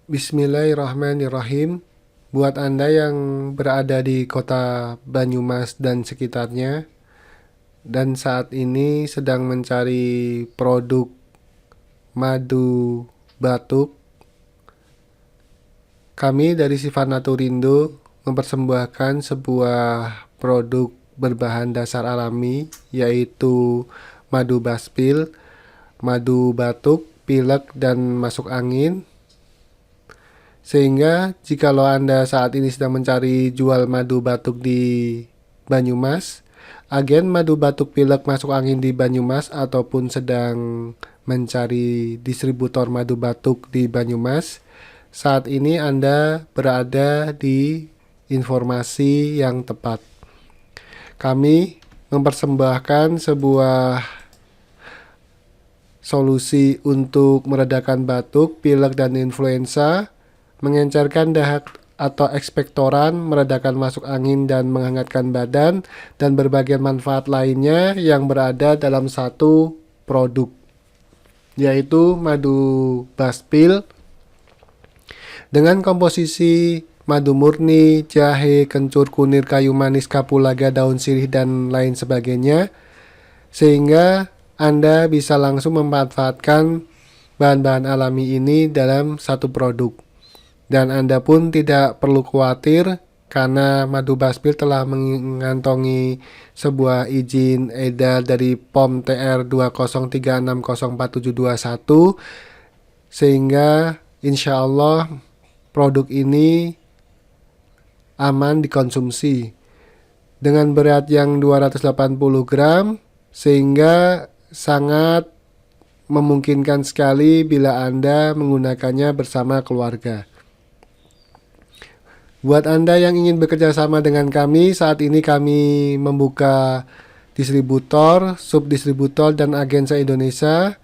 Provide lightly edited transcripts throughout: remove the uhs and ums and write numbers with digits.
Bismillahirrahmanirrahim. Buat Anda yang berada di kota Banyumas dan sekitarnya, dan saat ini sedang mencari produk madu batuk, kami dari Sifat Naturindo mempersembahkan sebuah produk berbahan dasar alami, yaitu madu baspil, madu batuk, pilek, dan masuk angin. Sehingga jikalau Anda saat ini sedang mencari jual madu batuk di Banyumas, agen madu batuk pilek masuk angin di Banyumas, ataupun sedang mencari distributor madu batuk di Banyumas, saat ini Anda berada di informasi yang tepat. Kami mempersembahkan sebuah solusi untuk meredakan batuk, pilek, dan influenza, mengencerkan dahak atau ekspektoran, meredakan masuk angin dan menghangatkan badan, dan berbagai manfaat lainnya yang berada dalam satu produk, yaitu madu baspil dengan komposisi madu murni, jahe, kencur, kunir, kayu manis, kapulaga, daun sirih, dan lain sebagainya, sehingga Anda bisa langsung memanfaatkan bahan-bahan alami ini dalam satu produk. Dan Anda pun tidak perlu khawatir karena madu baspil telah mengantongi sebuah izin edar dari POM TR 20360471, sehingga insya Allah produk ini aman dikonsumsi dengan berat yang 280 gram, sehingga sangat memungkinkan sekali bila Anda menggunakannya bersama keluarga. Buat Anda yang ingin bekerja sama dengan kami, saat ini kami membuka distributor, subdistributor, dan agen se-Indonesia,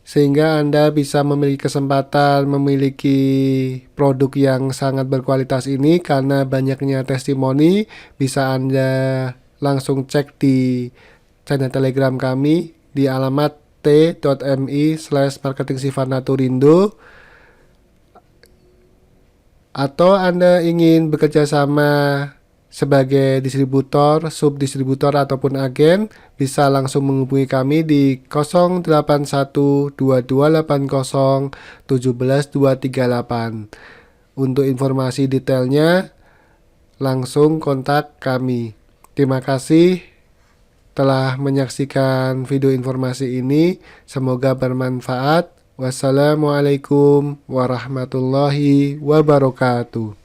sehingga Anda bisa memiliki kesempatan memiliki produk yang sangat berkualitas ini. Karena banyaknya testimoni, bisa Anda langsung cek di channel Telegram kami di alamat t.mi/marketingsifatnaturindo. Atau Anda ingin bekerja sama sebagai distributor, subdistributor, ataupun agen, bisa langsung menghubungi kami di 081228011238. Untuk informasi detailnya, langsung kontak kami. Terima kasih telah menyaksikan video informasi ini. Semoga bermanfaat. Wassalamualaikum warahmatullahi wabarakatuh.